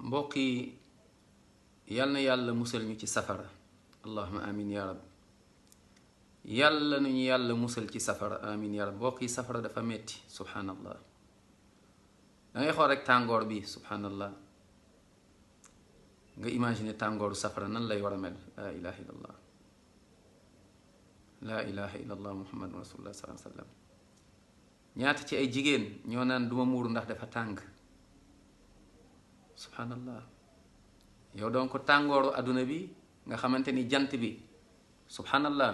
mbokk yi yal na yàlla musal ñu ci safara allahuma amin ya rab yàlla nañu yàlla musal ci safara amin ya rab mbokk yi safara dafa metti subhanallah dangay xool rek tàngoor bi subhanallah nga imaginer tàngooru safara nan lay war a mel laa ilaha illallah laa ilaha illallah muhammadun rasulullah sallallahu alayhi wa sallam ñaata ci ay jigéen ñoo naan duma muuru ndax dafa tàng subhanallah yow donc tàngooru adduna bi nga xamante ni jant bi subhanallah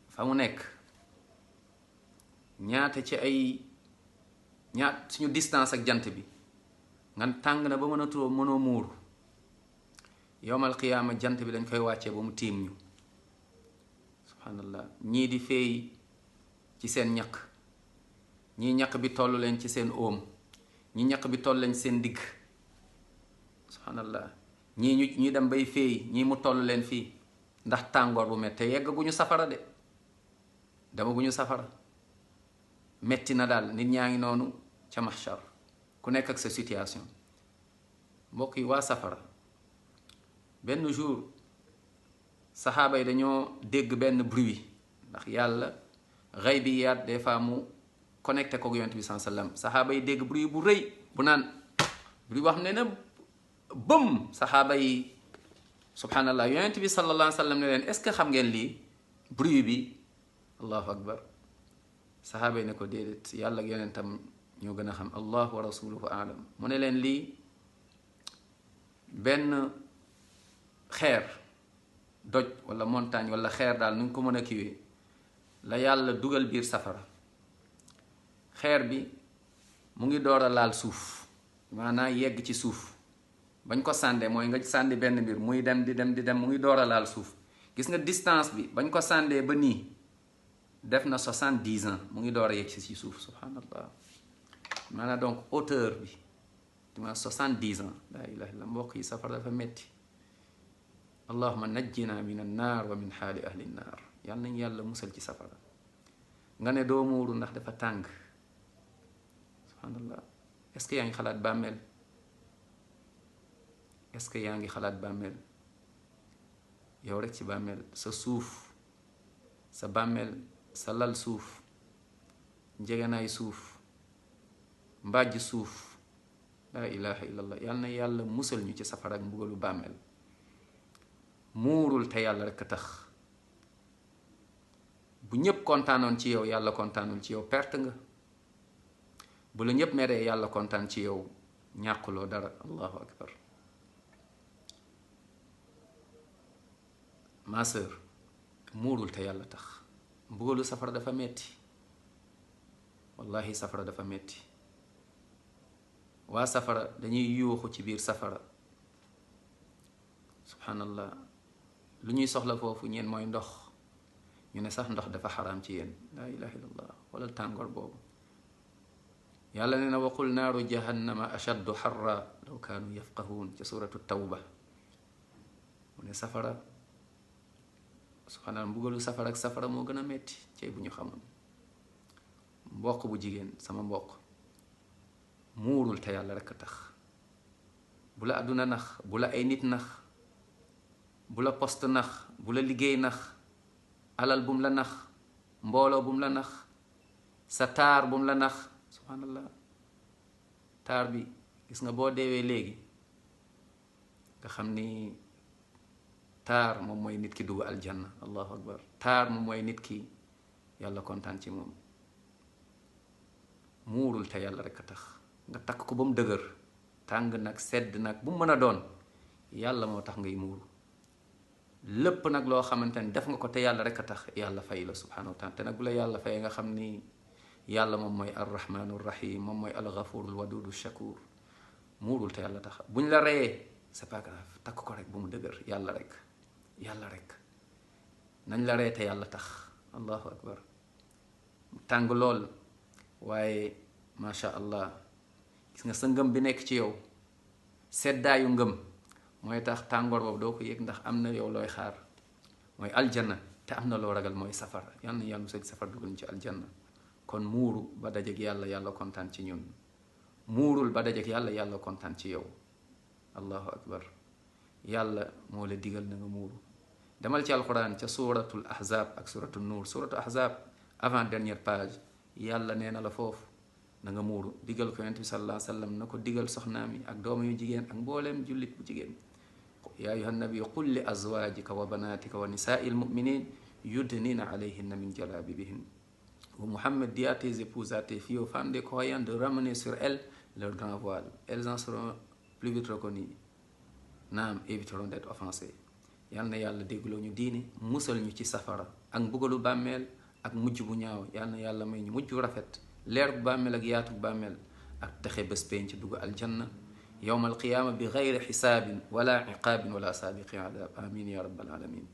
fa mu nekk ñaata ci ay suñu distance ak jant bi nga tàng na ba mënoo muuru yowmal qiyaama jant bi dañ koy wàccee ba mu tiim ñu subhanallah ñii di feey ci seen ñaq ñii ñaq bi toll leen ci seen óom ñii ñaq bi toll leen ci seen digg subhanallah ñii ñu dem bay feey ñii mu toll leen fii ndax tàngoor bu metti yeggaguñu safara de demaguñu safara metti na daal nit ñaa ngi noonu ca mahshar ku nekk ak sa situation mbokk yi waa safara benn jour saxaaba yi dañoo dégg benn bruit ndax yàlla xaybiyaat des fois mu connecté ko yonent bi sallallahu alayhi wasallam saxaaba yi dégg bruit bu rëy bu naan bruit wax ne na bëm saxaaba yi subhanallah yonent bi sallallahu alayhi wasallam ne leen est-ce que xam ngeen lii bruit bi allahu akbar saxaaba yi ne ko déedéet yàlla ak yonentam ñoo gën a xam allah wa rasuluhu aalam mu ne leen lii benn xeer doj wala montagne wala xeer daal nuñ ko mën a kiwee la yàlla dugal biir safara xeer bi mu ngi door a laal suuf maanaam yegg ci suuf bañ ko sàndee mooy nga sàndi benn mbir muy dem di dem mu ngi door a laal suuf gis nga distance bi bañ ko sàndee ba nii def na 70 ans mu ngi door a yegg ci suuf subhanallah maanaam donc hauteur bi dima 70 ans laa ilaha illa mbokk yi safara dafa metti allahuma najjina min annaar wa min xaali ahli nnaar yàlla nañu yàlla musal ci safara nga ne doo muuru ndax dafa tàng subhanallah est-ce que yaa ngi xalaat bàmmeel est-ce que yaa ngi xalaat bàmmeel yow rek ci bàmmeel sa suuf sa bàmmeel sa lal suuf njegenaay suuf mbàjj suuf laa ilaha illallah yàlla na yàlla musal ñu ci safara ak mbugalu bàmmeel muurul te yàlla rek a tax bu ñépp kontaanoon ci yow yàlla kontaanul ci yow perte nga bu la ñépp meree yàlla kontaan ci yow ñàkkuloo dara allahu akbar ma sœur muurul te yàlla tax mbugalu safara dafa metti wallahi safara dafa metti waa safara dañuy yuuxu ci biir safara subhanallah lu ñuy soxla foofu ñeen mooy ndox ñu ne sax ndox dafa xaraam ci yéen laa ilaha illallah wala tàngoor boobu yàlla nee na waqul naaru jahannama ashaddu xarra law kaanu yafqahuun ca suratu tawba mu ne safara subhanallah mbugalu safara ak safara moo gën a metti cey bu ñu xamoon mbokk bu jigéen sama mbokk muurul te yàlla rekk a tax bu la àdduna nax bu la ay nit nax bu la poste nax bu la liggéey nax alal bum la nax mbooloo bum la nax sa taar bum la nax subhanallah taar bi gis nga boo deewee léegi nga xam ni taar moom mooy nit ki dugg aljanna allahu akbar taar moom mooy nit ki yàlla kontaan ci moom muurul te yàlla rekk a tax nga takk ko ba mu dëgër tàng nag sedd nag bu mu mën a doon yàlla moo tax ngay muuru lépp nag loo xamante ni def nga ko te yàlla rek a tax yàlla fay la subhanahu wa taala te nag bu la yàlla fay nga xam ni yàlla moom mooy arrahmanu rahim moom mooy alghafurul wadudu shakur muurul te yàlla tax buñ la reyee c'est pas grave takk ko rek bu mu dëgër yàlla rek nañ la rey te yàlla tax allahu akbar tàng lool waaye macha allah gis nga sa ngëm bi nekk ci yow seddaayu ngëm mooy tax tàngoor boobu doo ko yëg ndax am na yow looy xaar mooy aljanna te am na loo ragal mooy safara yal na yàlla musal ci safara dugal ñu ci aljanna kon muuru ba dajeek yàlla kontaan ci ñun muurul ba dajeek yàlla kontaan ci yow allahu akbar yàlla moo la digal na nga muuru demal ci alquran ca suratul ahzab ak suratul nuur suratul ahzab avant dernière page yàlla nee na la foofu na nga muuru digal ko yonent bi sallallahu alayhi wa sallam na ko digal soxnaam yi ak dooma yu jigéen ak mbooleem jullit bu jigéen yaa ayuha nabi qul li azwajika wa banatika wa nisaai lmuminin yudnina alayhinna min jalabibihin. Muhammad dit à tes épouses, à tes filles, aux femmes des croyants de ramener sur elles leur grand voile. Elles en seront plus vite reconnues. Naam, éviteront d'être offensées. Yal na yàlla déggloo ñu diine musal ñu ci safara ak mbugalu bàmmeel ak mujj bu ñaaw. Yal na yàlla may ñu mujj bu rafet leer bu bàmmeel ak yaatu bu bàmmeel ak texe bés penc dugg aljanna yawma alqiyaama bi gayri xisaabin wala iqaabin wala saabiqi adab. Amin ya rabbal alamin.